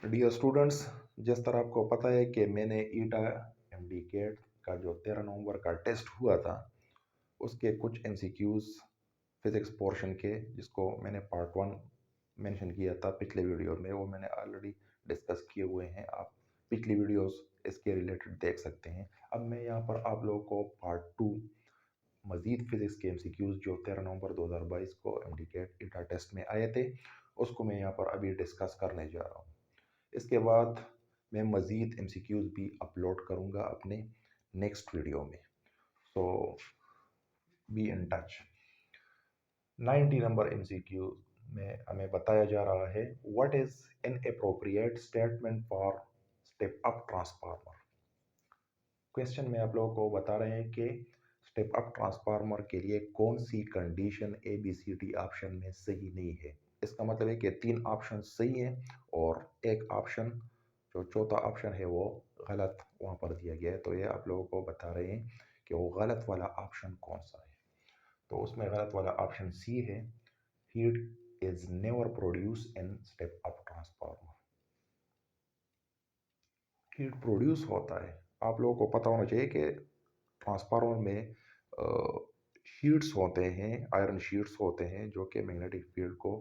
Dear students, जिस तरह आपको पता है कि मैंने ईटा एमडी कैट का जो 13 नवंबर का टेस्ट हुआ था उसके कुछ एमसीक्यूज फिजिक्स पोर्शन के, जिसको मैंने पार्ट 1 मेंशन किया था पिछले वीडियो में, वो मैंने ऑलरेडी डिस्कस किए हुए हैं। आप पिछली वीडियोस इसके रिलेटेड देख सकते हैं। अब मैं यहाँ पर आप लोगों को पार्ट 2 मजीद फिजिक्स के एमसीक्यूज जो 13 नवंबर 2022 को एमडी कैट ईटा टेस्ट में आए थे उसको मैं यहाँ पर अभी डिस्कस करने जा रहा हूँ। इसके बाद मैं मज़ीद एमसीक्यूज़ भी अपलोड करूँगा अपने नेक्स्ट वीडियो में, सो बी इन टच। 90 नंबर एमसीक्यू में हमें बताया जा रहा है what is an appropriate statement for step up transformer. Question में आप लोगों को बता रहे हैं कि स्टेप अप ट्रांसफार्मर के लिए कौन सी condition A B C D option में सही नहीं है। इसका मतलब है कि 3 ऑप्शन सही हैं और एक ऑप्शन जो चौथा ऑप्शन है वो गलत वहाँ पर दिया गया है। तो ये आप लोगों को बता रहे हैं कि वो गलत वाला ऑप्शन कौन सा है। तो उसमें गलत वाला ऑप्शन सी है, heat is never produce in step up transformer. Heat produce होता है, आप लोगों को पता होना चाहिए कि ट्रांसफार्मर में शीट्स होते हैं, आयरन शीट्स होते हैं जो कि मैग्नेटिक फील्ड को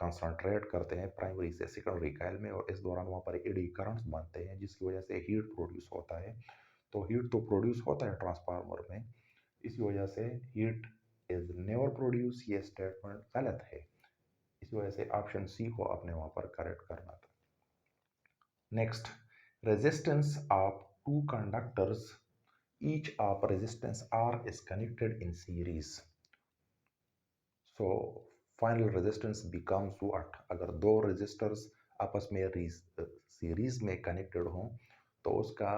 कंसंट्रेट करते हैं प्राइमरी से सेकेंडरी कॉइल में, और इस दौरान वहाँ पर एडी करंट्स बनते हैं जिसकी वजह से हीट प्रोड्यूस होता है। तो हीट तो प्रोड्यूस होता है ट्रांसफार्मर में, इसी वजह से हीट इज नेवर प्रोड्यूस ये स्टेटमेंट गलत है। इसी वजह से ऑप्शन सी को आपने वहाँ पर करेक्ट करना था। Next, resistance of two conductors each of resistance R is connected in series. So final resistance becomes what? अगर दो रेजिस्टर्स आपस में सीरीज में कनेक्टेड हों तो उसका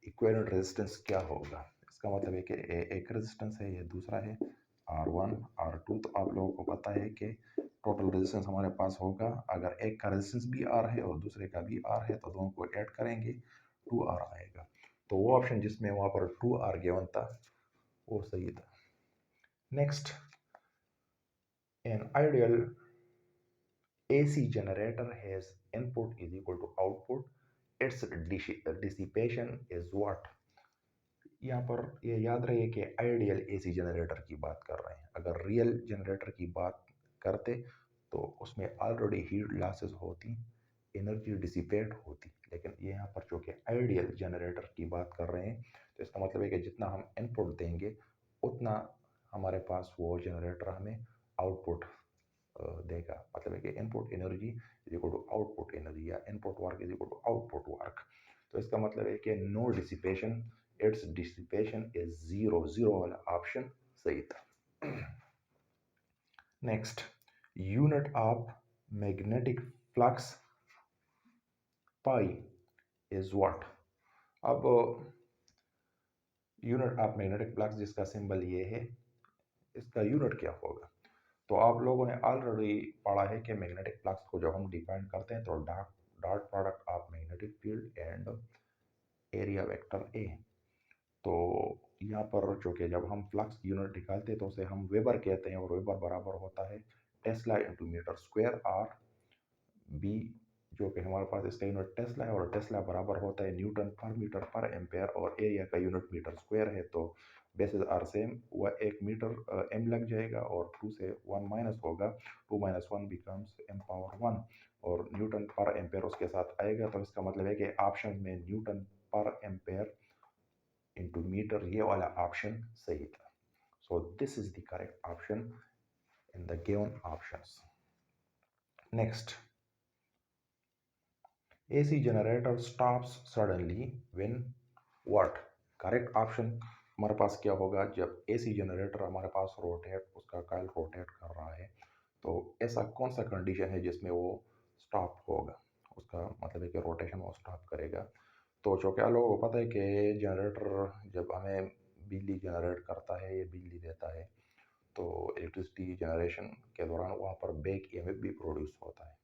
इक्विवेलेंट रेजिस्टेंस क्या होगा। इसका मतलब है कि एक रेजिस्टेंस है, ये दूसरा है R1 R2। तो आप लोगों को पता है कि टोटल रेजिस्टेंस हमारे पास होगा, अगर एक का रेजिस्टेंस भी R है और दूसरे का भी R है तो दोनों को ऐड करेंगे 2R आएगा। तो वो ऑप्शन जिसमें वहाँ पर 2R गिवन था वो सही था। Next, an ideal AC generator has input is equal to output, its dissipation is what? यहाँ पर ये याद रहे कि आइडियल AC जनरेटर की बात कर रहे हैं। अगर रियल जनरेटर की बात करते तो उसमें ऑलरेडी हीट लॉसेस होती, एनर्जी डिसिपेट होती, लेकिन ये यहाँ पर जो कि आइडियल जनरेटर की बात कर रहे हैं तो इसका मतलब है कि जितना हम इनपुट देंगे उतना हमारे पास वो जनरेटर हमें आउटपुट देगा। मतलब है कि input energy is equal to output energy या input work is equal to output work. तो इसका मतलब है कि no dissipation, it's dissipation is zero. Zero वाला ऑप्शन सही था। Next, unit of magnetic flux phi is what. अब यूनिट ऑफ मैग्नेटिक फ्लक्स जिसका सिंबल ये है, इसका यूनिट क्या होगा। तो आप लोगों ने ऑलरेडी पढ़ा है कि मैग्नेटिक फ्लक्स को जब हम डिफाइन करते हैं तो dot product of magnetic field and area vector A. तो यहाँ पर जो कि जब हम फ्लक्स यूनिट निकालते हैं तो उसे हम वेबर कहते हैं, और वेबर बराबर होता है tesla into meter square R B, जो कि हमारे पास इसका यूनिट टेस्ला है, और टेस्ला बराबर होता है न्यूटन पर मीटर पर एम्पेयर, और एरिया का यूनिट मीटर स्क्वायर है। तो बेसिस आर सेम, वह 1 मीटर एम लग जाएगा और 2 से 1 माइनस होगा, 2 माइनस 1 बिकम्स एम पावर 1, और न्यूटन पर एम्पेयर उसके साथ आएगा। तो इसका मतलब है कि ऑप्शन में Newton per ampere into metre ये वाला ऑप्शन सही था। So this is the correct option in the given options. Next, AC generator stops suddenly when what? Correct option हमारे पास क्या होगा, जब AC जनरेटर हमारे पास रोटेट, उसका कॉइल रोटेट कर रहा है तो ऐसा कौन सा कंडीशन है जिसमें वो स्टॉप होगा। उसका मतलब है कि रोटेशन वो स्टॉप करेगा। तो जो क्या लोगों को पता है कि जनरेटर जब हमें बिजली जनरेट करता है, ये बिजली देता है, तो इलेक्ट्रिसिटी जनरेशन के दौरान वहाँ पर बैक EMF भी प्रोड्यूस होता है।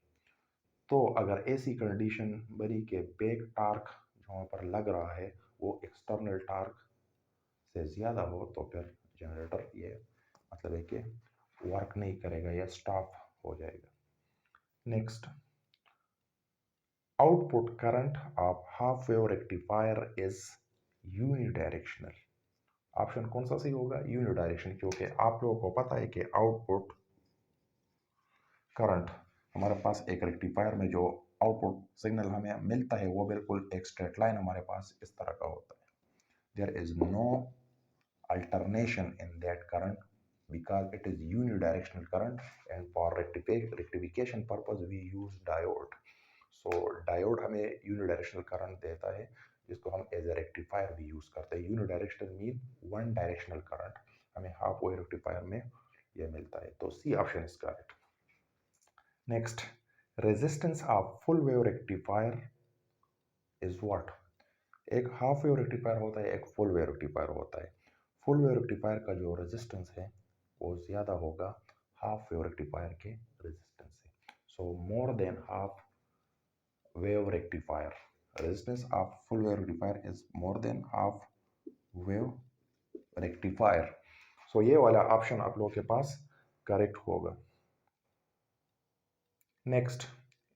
तो अगर ऐसी कंडीशन बनी कि बैक टार्क जो वहाँ पर लग रहा है वो एक्सटर्नल टार्क से ज़्यादा हो तो फिर जनरेटर ये मतलब है कि वर्क नहीं करेगा या स्टॉप हो जाएगा। Next, output current of half wave rectifier is unidirectional. Option कौन सा सही होगा? यूनिडायरेक्शनल, क्योंकि आप लोगों को पता है कि आउटपुट करंट हमारे पास एक रेक्टिफायर में जो आउटपुट सिग्नल हमें मिलता है वो बिल्कुल एक स्ट्रेट लाइन हमारे पास इस तरह का होता है। There is no alternation in that current because it is unidirectional current, and for rectification purpose we use diode. So diode हमें unidirectional current देता है जिसको हम as a rectifier भी use करते हैं। unidirectional mean one directional current, हमें half wave rectifier में ये मिलता है। तो C option is correct. Next, resistance of full wave rectifier is what? एक हाफ वेव रेक्टिफायर होता है, एक फुल वेव रेक्टिफायर होता है। फुल वेव रेक्टिफायर का जो रेजिस्टेंस है वो ज़्यादा होगा हाफ वेव रेक्टिफायर के रेजिस्टेंस से। So more than half wave rectifier, resistance of full wave rectifier is more than half wave rectifier. So ये वाला ऑप्शन आप लोगों के पास करेक्ट होगा। Next,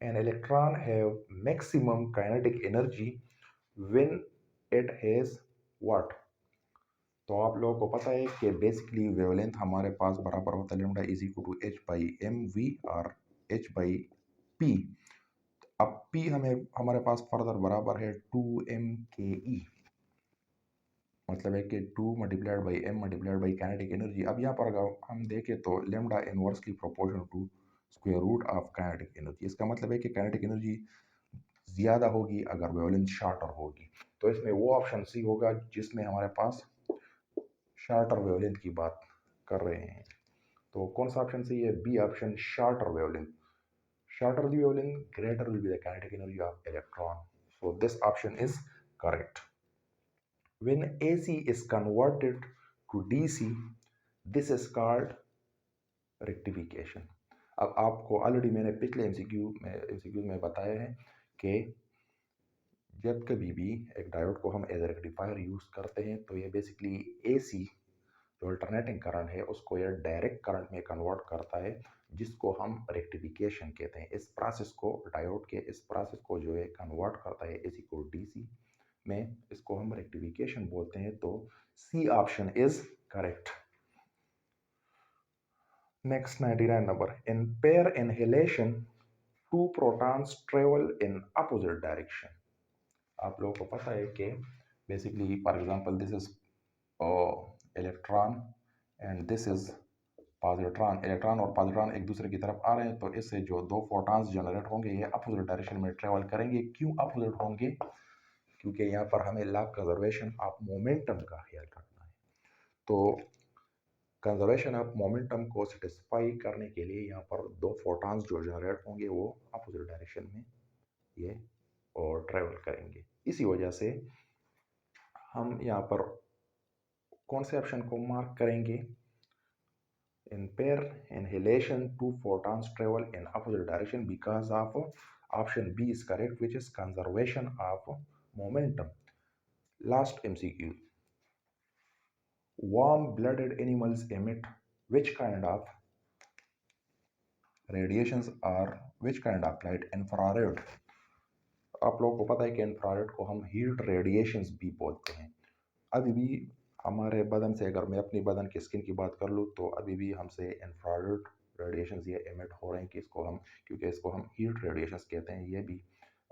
an electron have maximum kinetic energy when it has what? तो आप लोगों को पता है कि बेसिकली वेवलेंथ हमारे पास बराबर होता है lambda is equal to H by M V और एच बाई पी। अब पी हमें हमारे पास फर्दर बराबर है 2m/ke, मतलब है कि 2 multiplied by M multiplied by kinetic energy. अब यहाँ पर अगर हम देखें तो lambda inversely proportional to square root of kinetic energy. इसका मतलब है कि काइनेटिक एनर्जी ज़्यादा होगी अगर वेवलेंथ शॉर्टर होगी। तो इसमें वो ऑप्शन सी होगा जिसमें हमारे पास शॉर्टर वेवलेंथ की बात कर रहे हैं। तो कौन सा ऑप्शन सही है? B option, shorter wavelength. Shorter the wavelength, greater will be the kinetic energy of electron. So this option is correct. When AC is converted to DC, this is called rectification. अब आपको already मैंने पिछले MCQ में बताया है कि जब कभी भी एक डायोड को हम एज ए रेक्टिफायर यूज करते हैं तो ये बेसिकली एसी जो अल्टरनेटिंग करंट है उसको ये डायरेक्ट करंट में कन्वर्ट करता है, जिसको हम रेक्टिफिकेशन कहते हैं। इस प्रोसेस को, डायोड के इस प्रोसेस को जो है कन्वर्ट करता है एसी को डीसी में, इसको हम रेक्टिफिकेशन बोलते हैं। तो C option is correct. Next 99 number, in pair annihilation two protons travel in opposite direction. आप लोगों को पता है कि basically for example this is electron and this is positron. Electron और पॉजिट्रॉन एक दूसरे की तरफ आ रहे हैं तो इससे जो दो फोटॉन्स जनरेट होंगे ये अपोजिट डायरेक्शन में ट्रेवल करेंगे। क्यों अपोजिट होंगे? क्योंकि यहाँ पर हमें लॉ कंजर्वेशन ऑफ मोमेंटम का ख्याल रखना है। तो कंजर्वेशन ऑफ मोमेंटम को सेटिस्फाई करने के लिए यहाँ पर दो फोटॉन्स जो जनरेट होंगे वो अपोजिट डायरेक्शन में ये और ट्रेवल करेंगे। इसी वजह से हम यहाँ पर कौन से ऑप्शन को मार्क करेंगे? In pair inhalation, two photons travel in opposite direction because of option B is correct, which is conservation of momentum. Last MCQ. Warm-blooded animals emit which kind of radiations or which kind of light? Infrared. आप लोगों को पता है कि infrared को हम heat radiations भी बोलते हैं। अभी भी हमारे बदन से, अगर मैं अपनी बदन की स्किन की बात कर लूँ तो अभी भी हमसे इंफ्रारेड रेडिएशंस ये एमिट हो रहे हैं कि इसको हम, क्योंकि इसको हम हीट रेडिएशंस कहते हैं। ये भी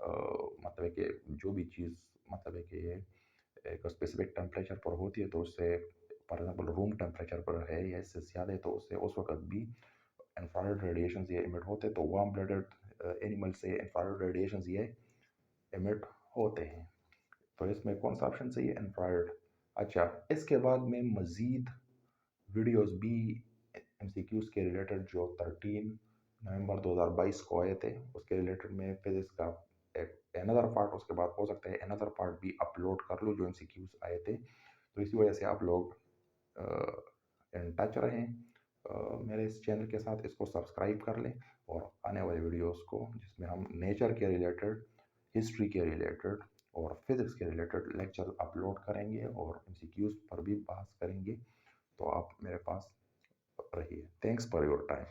मतलब है कि जो भी चीज़ मतलब है कि ये एक स्पेसिफिक टेम्परेचर पर होती है तो उससे, फॉर एग्जांपल रूम टेम्परेचर पर है या इससे ज़्यादा है तो उससे उस वक्त भी इंफ्रारेड रेडिएशंस ये एमिट होते हैं। तो वार्म ब्लडेड एनिमल से इंफ्रारेड रेडिएशंस ये एमिट होते हैं। तो इसमें कौन सा ऑप्शन सही है? इंफ्रारेड। अच्छा, इसके बाद में मज़ीद वीडियोस भी एमसीक्यूज़ के रिलेटेड जो 13 नवंबर 2022 को आए थे उसके रिलेटेड में फिजिक्स का एक अनदर पार्ट, उसके बाद हो सकता है अनदर पार्ट भी अपलोड कर लूँ जो एमसीक्यूज़ आए थे। तो इसी वजह से आप लोग इन टच रहें मेरे इस चैनल के साथ, इसको सब्सक्राइब कर लें और आने वाले वीडियोस को जिसमें हम नेचर के रिलेटेड, हिस्ट्री के रिलेटेड और फिजिक्स के रिलेटेड लेक्चर अपलोड करेंगे और एमसीक्यूज़ पर भी बात करेंगे। तो आप मेरे पास रहिए। Thanks for your time.